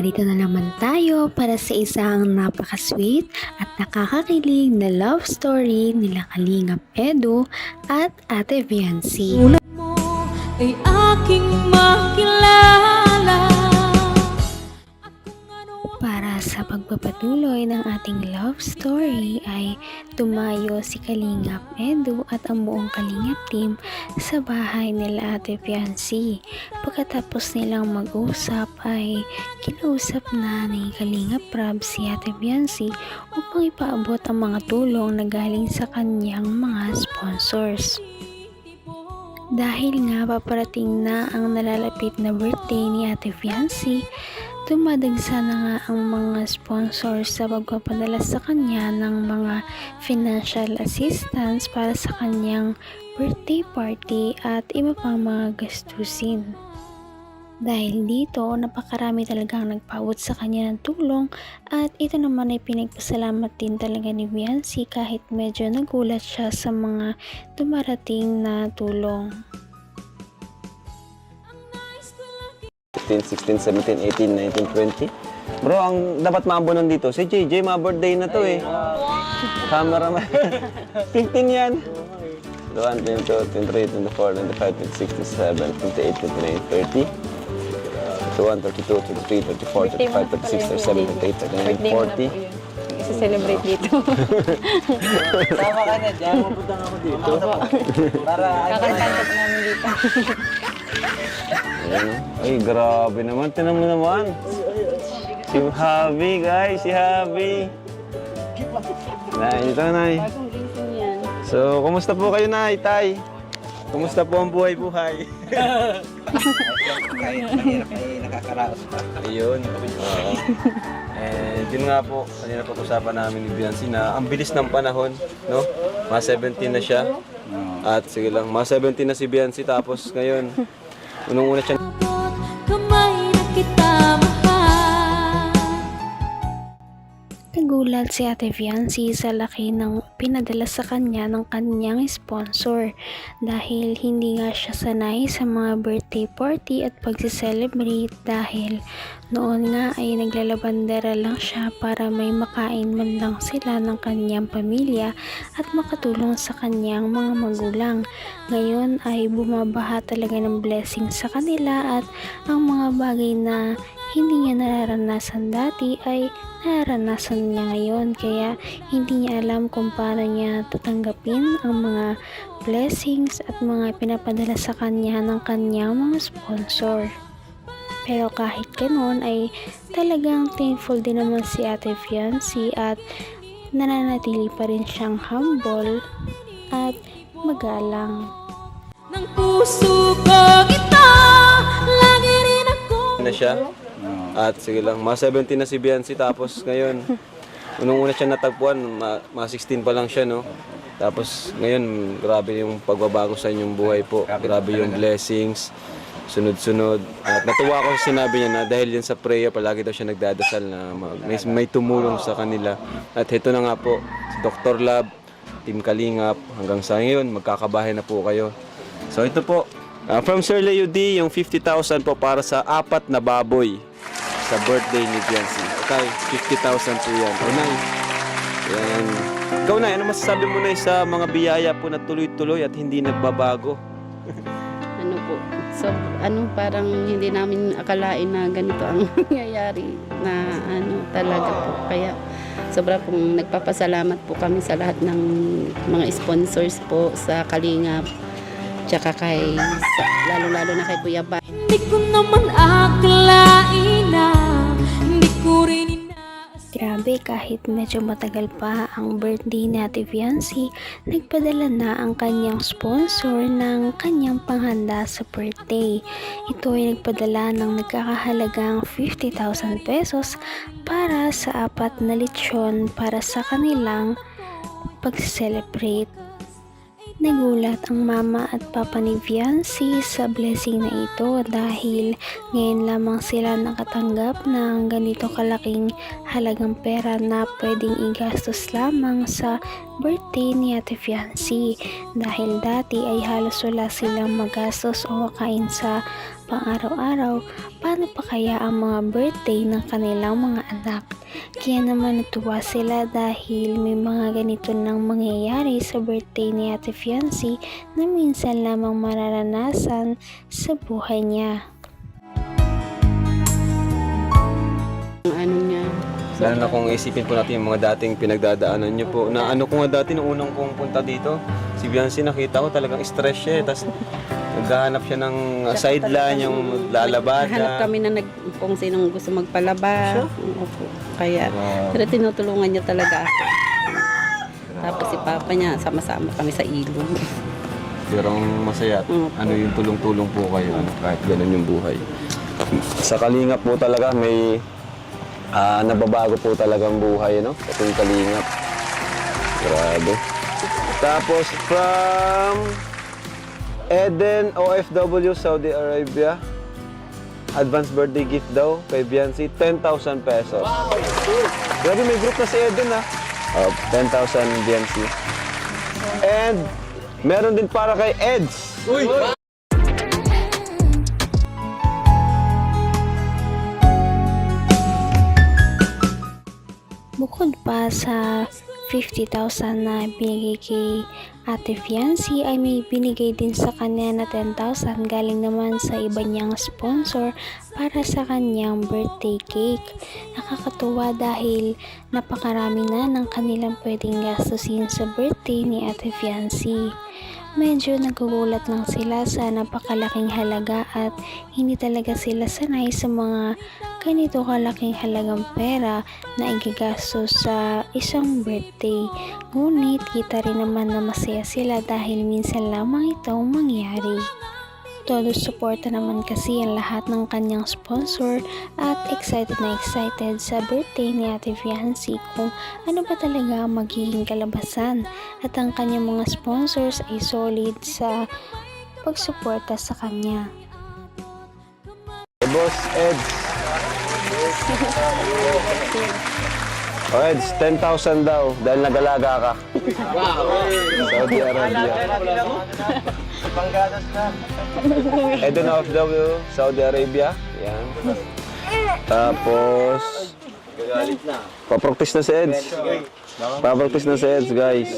Narito na naman tayo para sa isang napaka-sweet at nakakakilig na love story nila Kalingap Edu at Ate Viancy. Tulad mo ay aking makilala. Para sa pagpapatuloy ng ating love story ay tumayo si Kalingap Edu at ang buong Kalingap team sa bahay nila Ate Viancy. Pagkatapos nilang mag-usap ay kinausap na ni Kalingap Rab si Ate Viancy upang ipaabot ang mga tulong na galing sa kanyang mga sponsors. Dahil nga paparating na ang nalalapit na birthday ni Ate Viancy, dumadagsa na nga ang mga sponsors sa pagpapadala sa kanya ng mga financial assistance para sa kanyang birthday party at iba pang mga gastusin. Dahil dito, napakarami talagang nagpaabot sa kanya ng tulong at ito naman ay pinagpasalamat din talaga ni Viancy kahit medyo nagulat siya sa mga dumarating na tulong. 15, 16, 17, 18, 19, 20. Bro, ang dapat maabonan dito, si JJ, ma-birthday na to eh. Cameraman. 15 yan. 1, 22, 23, 24, 25, 26, 27, 28, 29, 30. 31, 32, 33, 34, 35, 36, 37, 38, 39, 40. Isa-celebrate dito. Sama ka na dyan, mapunta ako dito. Para Kakantan ko namin dito. Ayan, ay, grabe naman. Tinan mo naman. Si Javi, guys. Si Javi. Nay, ito Nay. Bagong gising yan. So, kumusta po kayo, Nay, Tay? Kumusta po ang buhay-buhay? kahit mahirap ay nakakaraos pa. Ayun. Oo. And yun nga po, kanina pag-usapan namin ni Viancy na ang bilis ng panahon, no? Mga 17 na siya. At sige lang, mga 17 na si Viancy tapos ngayon, unang-una siya. Kamay na kita mahal. Nagulat si Ate Viancy sa laki ng pinadala sa kanya ng kanyang sponsor dahil hindi nga siya sanay sa mga birthday party at pagsi-celebrate dahil noon nga ay naglalabandera lang siya para may makain man lang sila ng kanyang pamilya at makatulong sa kanyang mga magulang. Ngayon ay bumabaha talaga ng blessing sa kanila at ang mga bagay na hindi niya nararanasan dati ay nararanasan niya ngayon kaya hindi niya alam kung paano niya tatanggapin ang mga blessings at mga pinapadala sa kanya ng kanyang mga sponsor. Pero kahit ganoon ay talagang thankful din naman si Ate Viancy at nananatili pa rin siyang humble at magalang. Ng puso ko ito, lagi rin ako. Na siya. At sige lang, mga 17 na si Viancy tapos ngayon, unang-una siya natagpuan, mga 16 pa lang siya, no? Tapos ngayon, grabe yung pagbabago sa inyong buhay po. Grabe yung blessings, sunod-sunod. At natuwa ako sa sinabi niya na dahil yan sa prayer, palagi daw siya nagdadasal na may tumulong sa kanila. At ito na nga po, si Dr. Lab, Team Kalingap, hanggang sa ngayon, magkakabahay na po kayo. So ito po, from Sir Leo D, yung 50,000 po para sa 4 na baboy sa birthday ni Viancy. Okay, 50,000 po yan. O Nay, yan. Ikaw Nay, ano masasabi mo Nay sa mga biyaya po na tuloy-tuloy at hindi nagbabago? Ano po, so parang hindi namin akalain na ganito ang nangyayari na talaga po. Kaya sobra pong nagpapasalamat po kami sa lahat ng mga sponsors po sa Kalingap. Tsaka lalo-lalo na kay Kuya Ba. Hindi ko naman akalain na hindi ko rin inaas. Grabe, kahit medyo matagal pa ang birthday ni Ate Viancy, nagpadala na ang kanyang sponsor ng kanyang panghanda sa birthday. Ito ay nagpadala ng nagkakahalagang 50,000 pesos para sa 4 na lechon para sa kanilang pag-celebrate. Nagulat ang mama at papa ni Viancy sa blessing na ito dahil ngayon lamang sila nakatanggap ng ganito kalaking halagang pera na pwedeng igastos lamang sa birthday ni Ate Fiancy dahil dati ay halos wala silang magastos o makain sa pang-araw-araw. Paano pa kaya ang mga birthday ng kanilang mga anak? Kaya naman natuwa sila dahil may mga ganito nang mangyayari sa birthday ni Ate Fiancy na minsan lamang mararanasan sa buhay niya. Ang ano niya. Lalo na kung isipin po natin yung mga dating pinagdadaanan niyo po. Na ano ko nga dati, nung unang kong punta dito, si Biancy nakita ko talagang stress siya. Tapos naghahanap siya ng sideline, yung Hanap lalabada. kami na kung sinong gusto magpalaba. Opo. Kaya, pero tinutulungan niya talaga ako. Tapos si Papa niya, sama-sama kami sa ilog. Pero ang masaya, ano yung tulong-tulong po kayo, kahit ganun yung buhay. Sa Kalingap po talaga may nababago po talagang buhay, no? Itong Kalingap. Grabe. Tapos from Eden, OFW, Saudi Arabia. Advance birthday gift daw kay Biancy, 10,000 pesos. Grabe, may group na si Eden, ha? 10,000 Biancy. And meron din para kay Eds. Bukod pa sa 50,000 na binigay kay Ate Fiancy ay may binigay din sa kanya na 10,000 galing naman sa iba niyang sponsor para sa kanyang birthday cake. Nakakatuwa dahil napakarami na ng kanilang pwedeng gastusin sa birthday ni Ate Fiancy. Medyo nagugulat lang sila sa napakalaking halaga at hindi talaga sila sanay sa mga ganito kalaking halagang pera na igagastos sa isang birthday. Ngunit kita rin naman na masaya sila dahil minsan lamang itong mangyari. Todo suporta naman kasi ang lahat ng kanyang sponsor at excited na excited sa birthday ni Ate Fiancy kung ano ba talaga ang magiging kalabasan at ang kanyang mga sponsors ay solid sa pagsuporta sa kanya. Boss Eds. Eds, 10,000 daw dahil nagalaga ka. Saudi Arabia. Eden OFW, Saudi Arabia. Yan. Tapos, papractice na si Eds. Papractice na si Eds, guys.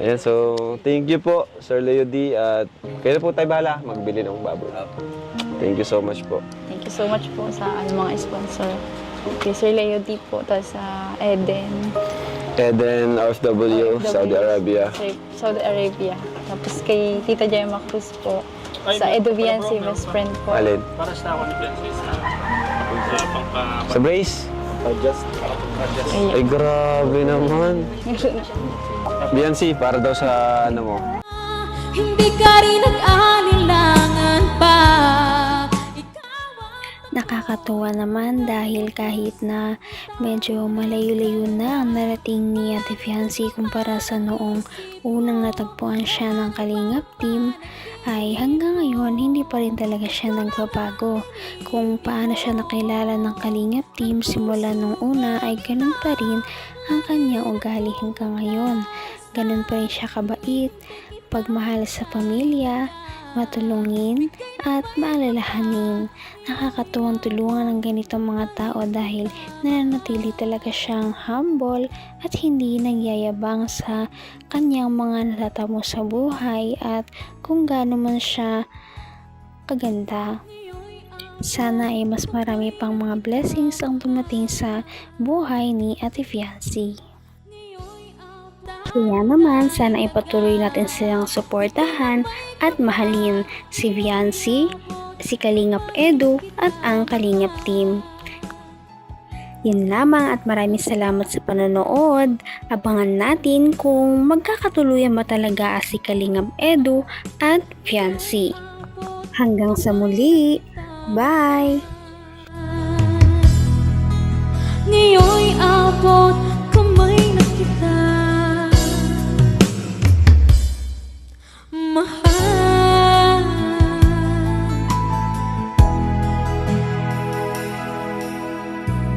Ayan, so, thank you po, Sir Leo D. At kayo po tayo bahala magbili ng baboy. Thank you so much po. Thank you so much po sa mga sponsor. Kay Sir Leo D po, tapos sa Eden, OFW, Saudi Arabia. Saudi Arabia. Tapos kay Tita Gemma Cruz po, sa Edu Biancy, best friend po. Alin? Para sa ako ni Princess sa pangpa Sa brace? Ayun. Ay, grabe naman. Biancy, para daw sa ano mo. Hindi ka rin nag-alinlangan pa. Nakakatuwa naman dahil kahit na medyo malayo-layo na ang narating ni Ate Fiancy kumpara sa noong unang natagpuan siya ng Kalingap Team, ay hanggang ngayon hindi pa rin talaga siya nagbabago. Kung paano siya nakilala ng Kalingap Team simula nung una ay ganun pa rin ang kanyang ugali hanggang ngayon. Ganun pa rin siya kabait, pagmahal sa pamilya, matulungin at maalalahanin. Nakakatuwang tulungan ng ganitong mga tao dahil nananatili talaga siyang humble at hindi nagyayabang sa kanyang mga natatamo sa buhay at kung gaano man siya kaganda. Sana ay mas marami pang mga blessings ang dumating sa buhay ni Ate Fiancy. Kaya naman, sana ipatuloy natin silang suportahan at mahalin si Fiancy, si Kalingap Edu at ang Kalingap Team. Yun lamang at maraming salamat sa panonood. Abangan natin kung magkakatuluyan ba talaga si Kalingap Edu at Fiancy. Hanggang sa muli. Bye! Ngayon'y abot kamay na kita. Mahal